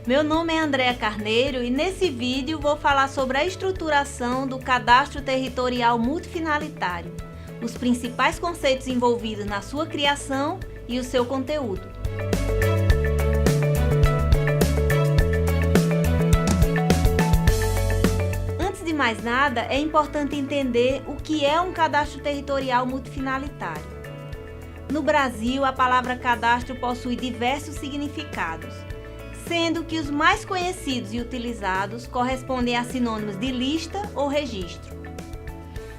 Meu nome é Andréa Carneiro e nesse vídeo vou falar sobre a estruturação do Cadastro Territorial Multifinalitário, os principais conceitos envolvidos na sua criação e o seu conteúdo. Antes de mais nada, é importante entender o que é um Cadastro Territorial Multifinalitário. No Brasil, a palavra cadastro possui diversos significados, sendo que os mais conhecidos e utilizados correspondem a sinônimos de lista ou registro.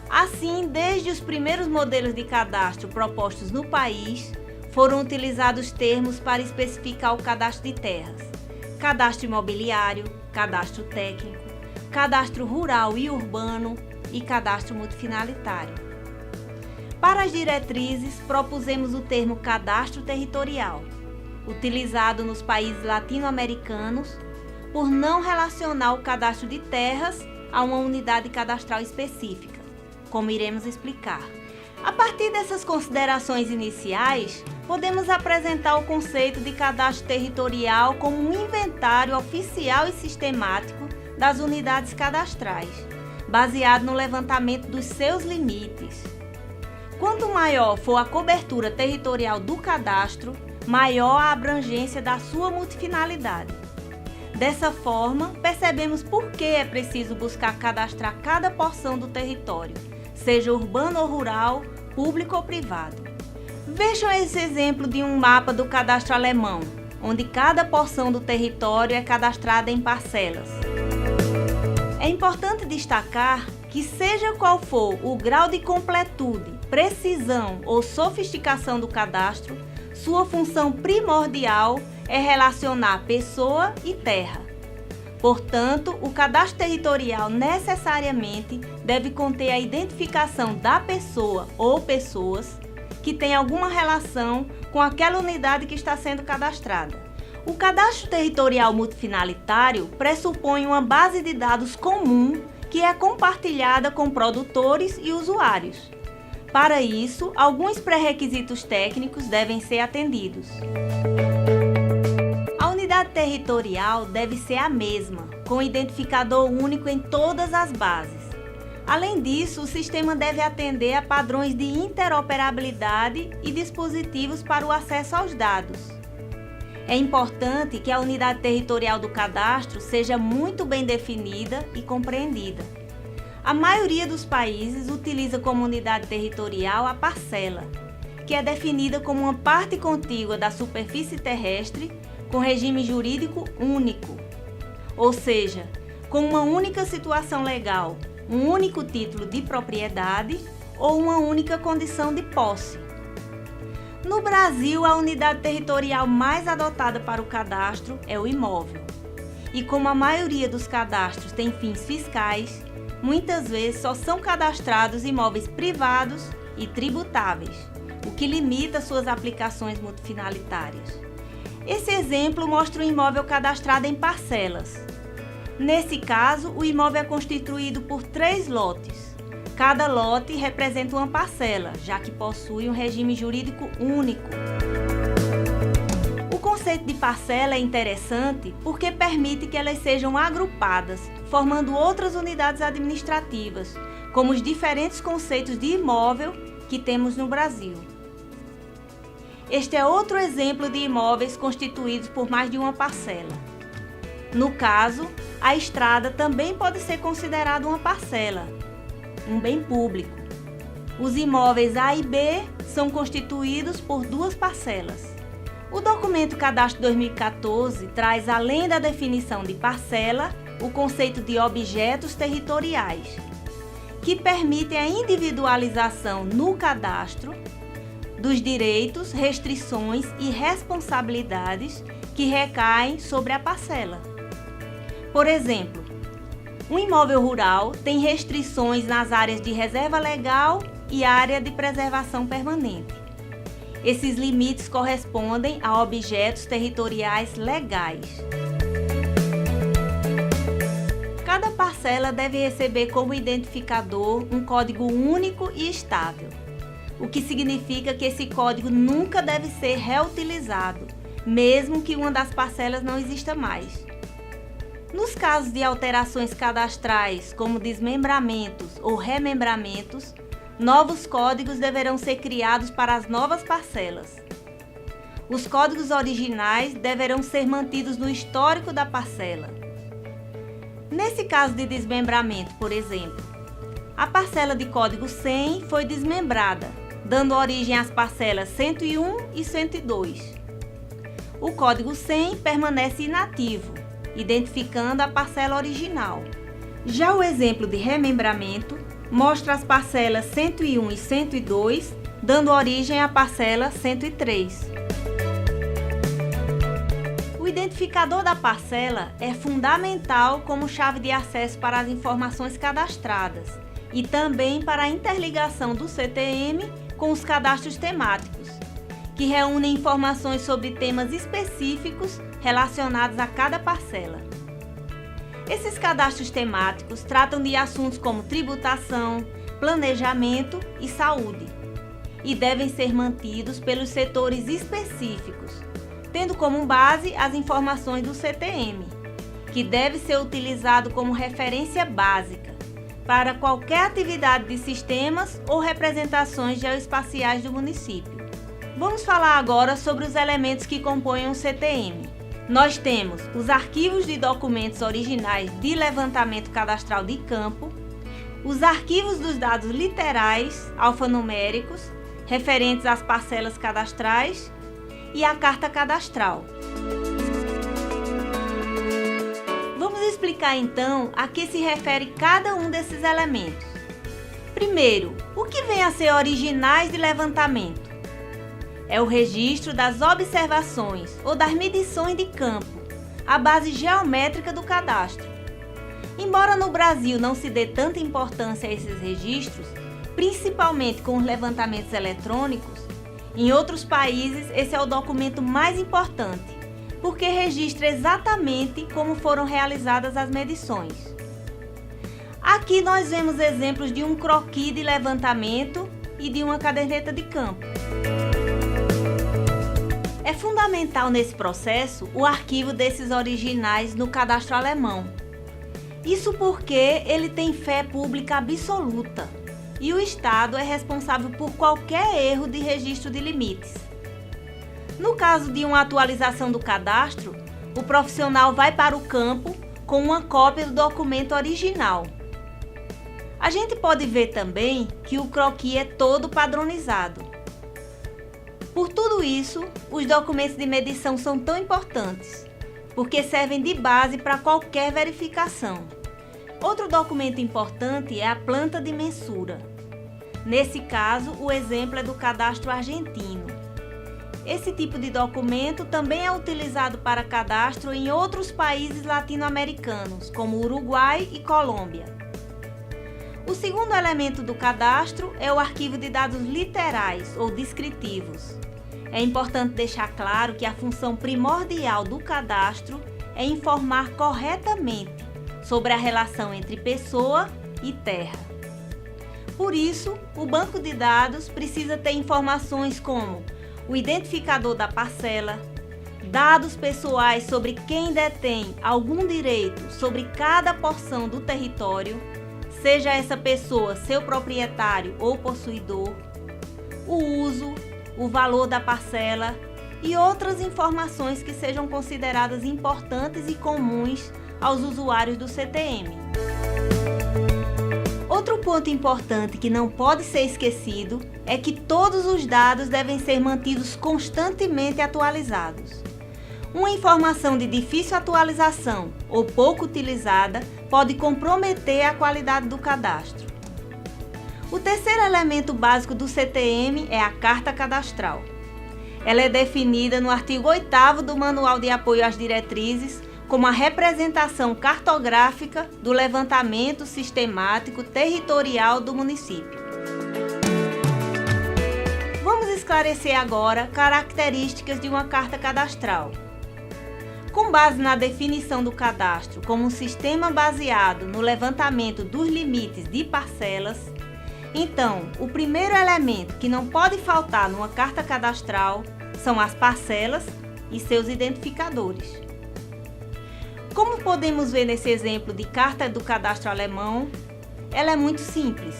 Assim, desde os primeiros modelos de cadastro propostos no país, foram utilizados termos para especificar o cadastro de terras: cadastro imobiliário, cadastro técnico, cadastro rural e urbano e cadastro multifinalitário. Para as diretrizes, propusemos o termo cadastro territorial, utilizado nos países latino-americanos, por não relacionar o cadastro de terras a uma unidade cadastral específica, como iremos explicar. A partir dessas considerações iniciais, podemos apresentar o conceito de cadastro territorial como um inventário oficial e sistemático das unidades cadastrais, baseado no levantamento dos seus limites. Quanto maior for a cobertura territorial do cadastro, maior a abrangência da sua multifinalidade. Dessa forma, percebemos por que é preciso buscar cadastrar cada porção do território, seja urbano ou rural, público ou privado. Vejam esse exemplo de um mapa do cadastro alemão, onde cada porção do território é cadastrada em parcelas. É importante destacar que, seja qual for o grau de completude, precisão ou sofisticação do cadastro, sua função primordial é relacionar pessoa e terra. Portanto, o cadastro territorial necessariamente deve conter a identificação da pessoa ou pessoas que têm alguma relação com aquela unidade que está sendo cadastrada. O cadastro territorial multifinalitário pressupõe uma base de dados comum que é compartilhada com produtores e usuários. Para isso, alguns pré-requisitos técnicos devem ser atendidos. A unidade territorial deve ser a mesma, com identificador único em todas as bases. Além disso, o sistema deve atender a padrões de interoperabilidade e dispositivos para o acesso aos dados. É importante que a unidade territorial do cadastro seja muito bem definida e compreendida. A maioria dos países utiliza como unidade territorial a parcela, que é definida como uma parte contígua da superfície terrestre com regime jurídico único, ou seja, com uma única situação legal, um único título de propriedade ou uma única condição de posse. No Brasil, a unidade territorial mais adotada para o cadastro é o imóvel. E como a maioria dos cadastros tem fins fiscais, muitas vezes só são cadastrados imóveis privados e tributáveis, o que limita suas aplicações multifinalitárias. Esse exemplo mostra um imóvel cadastrado em parcelas. Nesse caso, o imóvel é constituído por 3 lotes. Cada lote representa uma parcela, já que possui um regime jurídico único. O conceito de parcela é interessante porque permite que elas sejam agrupadas, formando outras unidades administrativas, como os diferentes conceitos de imóvel que temos no Brasil. Este é outro exemplo de imóveis constituídos por mais de uma parcela. No caso, a estrada também pode ser considerada uma parcela, um bem público. Os imóveis A e B são constituídos por 2 parcelas. O documento Cadastro 2014 traz, além da definição de parcela, o conceito de objetos territoriais, que permitem a individualização no cadastro dos direitos, restrições e responsabilidades que recaem sobre a parcela. Por exemplo, um imóvel rural tem restrições nas áreas de reserva legal e área de preservação permanente. Esses limites correspondem a objetos territoriais legais. Cada parcela deve receber como identificador um código único e estável, o que significa que esse código nunca deve ser reutilizado, mesmo que uma das parcelas não exista mais. Nos casos de alterações cadastrais, como desmembramentos ou remembramentos, novos códigos deverão ser criados para as novas parcelas. Os códigos originais deverão ser mantidos no histórico da parcela. Nesse caso de desmembramento, por exemplo, a parcela de código 100 foi desmembrada, dando origem às parcelas 101 e 102. O código 100 permanece inativo, identificando a parcela original. Já o exemplo de remembramento mostra as parcelas 101 e 102, dando origem à parcela 103. O identificador da parcela é fundamental como chave de acesso para as informações cadastradas e também para a interligação do CTM com os cadastros temáticos, que reúnem informações sobre temas específicos relacionados a cada parcela. Esses cadastros temáticos tratam de assuntos como tributação, planejamento e saúde, e devem ser mantidos pelos setores específicos, tendo como base as informações do CTM, que deve ser utilizado como referência básica para qualquer atividade de sistemas ou representações geoespaciais do município. Vamos falar agora sobre os elementos que compõem o CTM. Nós temos os arquivos de documentos originais de levantamento cadastral de campo, os arquivos dos dados literais, alfanuméricos, referentes às parcelas cadastrais e a carta cadastral. Vamos explicar então a que se refere cada um desses elementos. Primeiro, o que vem a ser originais de levantamento? É o registro das observações ou das medições de campo, a base geométrica do cadastro. Embora no Brasil não se dê tanta importância a esses registros, principalmente com os levantamentos eletrônicos, em outros países esse é o documento mais importante, porque registra exatamente como foram realizadas as medições. Aqui nós vemos exemplos de um croquis de levantamento e de uma caderneta de campo. É fundamental nesse processo o arquivo desses originais no cadastro alemão. Isso porque ele tem fé pública absoluta e o Estado é responsável por qualquer erro de registro de limites. No caso de uma atualização do cadastro, o profissional vai para o campo com uma cópia do documento original. A gente pode ver também que o croquis é todo padronizado. Por tudo isso, os documentos de medição são tão importantes, porque servem de base para qualquer verificação. Outro documento importante é a planta de mensura. Nesse caso, o exemplo é do cadastro argentino. Esse tipo de documento também é utilizado para cadastro em outros países latino-americanos, como Uruguai e Colômbia. O segundo elemento do cadastro é o arquivo de dados literais ou descritivos. É importante deixar claro que a função primordial do cadastro é informar corretamente sobre a relação entre pessoa e terra. Por isso, o banco de dados precisa ter informações como o identificador da parcela, dados pessoais sobre quem detém algum direito sobre cada porção do território, seja essa pessoa seu proprietário ou possuidor, o uso, o valor da parcela e outras informações que sejam consideradas importantes e comuns aos usuários do CTM. Outro ponto importante que não pode ser esquecido é que todos os dados devem ser mantidos constantemente atualizados. Uma informação de difícil atualização ou pouco utilizada pode comprometer a qualidade do cadastro. O terceiro elemento básico do CTM é a carta cadastral. Ela é definida no artigo 8º do Manual de Apoio às Diretrizes como a representação cartográfica do levantamento sistemático territorial do município. Vamos esclarecer agora características de uma carta cadastral. Com base na definição do cadastro como um sistema baseado no levantamento dos limites de parcelas, então, o primeiro elemento que não pode faltar numa carta cadastral são as parcelas e seus identificadores. Como podemos ver nesse exemplo de carta do cadastro alemão, ela é muito simples.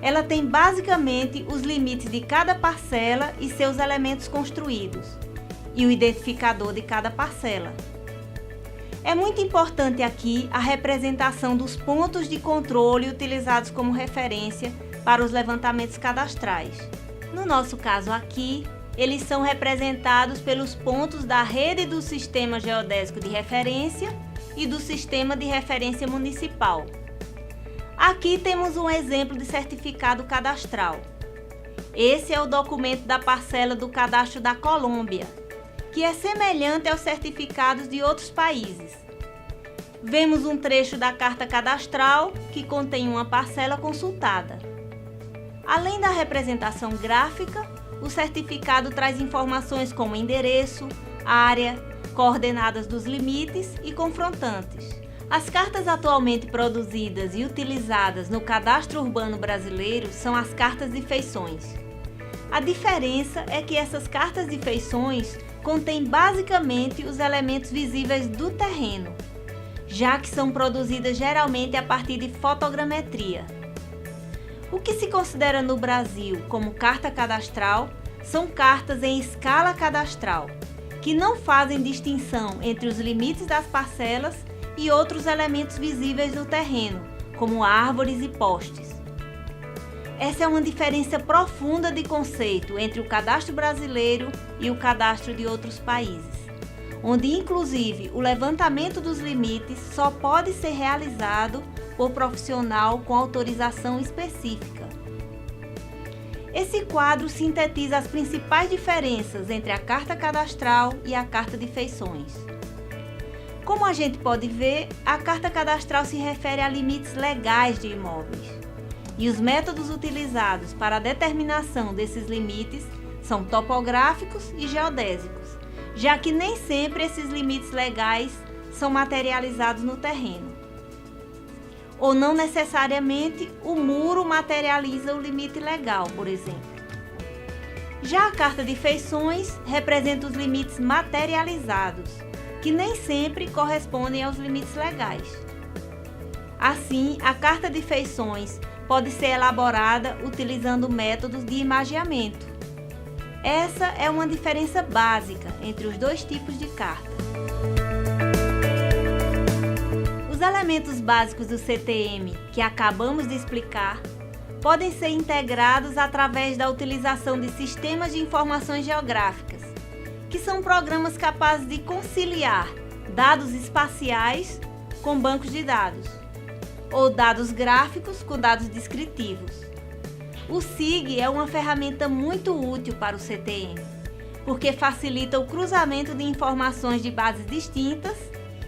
Ela tem basicamente os limites de cada parcela e seus elementos construídos, e o identificador de cada parcela. É muito importante aqui a representação dos pontos de controle utilizados como referência para os levantamentos cadastrais. No nosso caso aqui, eles são representados pelos pontos da rede do Sistema Geodésico de Referência e do Sistema de Referência Municipal. Aqui temos um exemplo de certificado cadastral. Esse é o documento da parcela do cadastro da Colômbia, que é semelhante aos certificados de outros países. Vemos um trecho da carta cadastral que contém uma parcela consultada. Além da representação gráfica, o certificado traz informações como endereço, área, coordenadas dos limites e confrontantes. As cartas atualmente produzidas e utilizadas no Cadastro Urbano Brasileiro são as cartas de feições. A diferença é que essas cartas de feições contêm basicamente os elementos visíveis do terreno, já que são produzidas geralmente a partir de fotogrametria. O que se considera no Brasil como carta cadastral são cartas em escala cadastral, que não fazem distinção entre os limites das parcelas e outros elementos visíveis no terreno, como árvores e postes. Essa é uma diferença profunda de conceito entre o cadastro brasileiro e o cadastro de outros países, onde inclusive o levantamento dos limites só pode ser realizado por profissional com autorização específica. Esse quadro sintetiza as principais diferenças entre a carta cadastral e a carta de feições. Como a gente pode ver, a carta cadastral se refere a limites legais de imóveis, e os métodos utilizados para a determinação desses limites são topográficos e geodésicos, já que nem sempre esses limites legais são materializados no terreno. Ou não necessariamente o muro materializa o limite legal, por exemplo. Já a carta de feições representa os limites materializados, que nem sempre correspondem aos limites legais. Assim, a carta de feições pode ser elaborada utilizando métodos de imageamento. Essa é uma diferença básica entre os dois tipos de carta. Os elementos básicos do CTM que acabamos de explicar podem ser integrados através da utilização de sistemas de informações geográficas, que são programas capazes de conciliar dados espaciais com bancos de dados, ou dados gráficos com dados descritivos. O SIG é uma ferramenta muito útil para o CTM, porque facilita o cruzamento de informações de bases distintas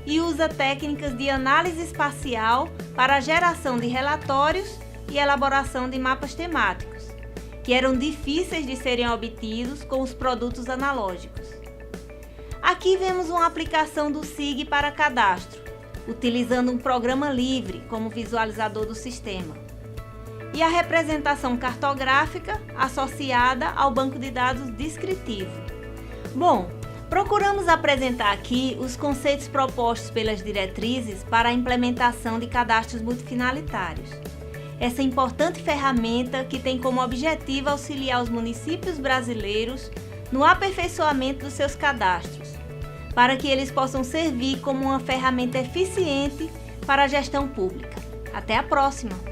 e usa técnicas de análise espacial para a geração de relatórios e elaboração de mapas temáticos, que eram difíceis de serem obtidos com os produtos analógicos. Aqui vemos uma aplicação do SIG para cadastro, utilizando um programa livre como visualizador do sistema, e a representação cartográfica associada ao banco de dados descritivo. Bom, procuramos apresentar aqui os conceitos propostos pelas diretrizes para a implementação de cadastros multifinalitários. Essa importante ferramenta que tem como objetivo auxiliar os municípios brasileiros no aperfeiçoamento dos seus cadastros, para que eles possam servir como uma ferramenta eficiente para a gestão pública. Até a próxima!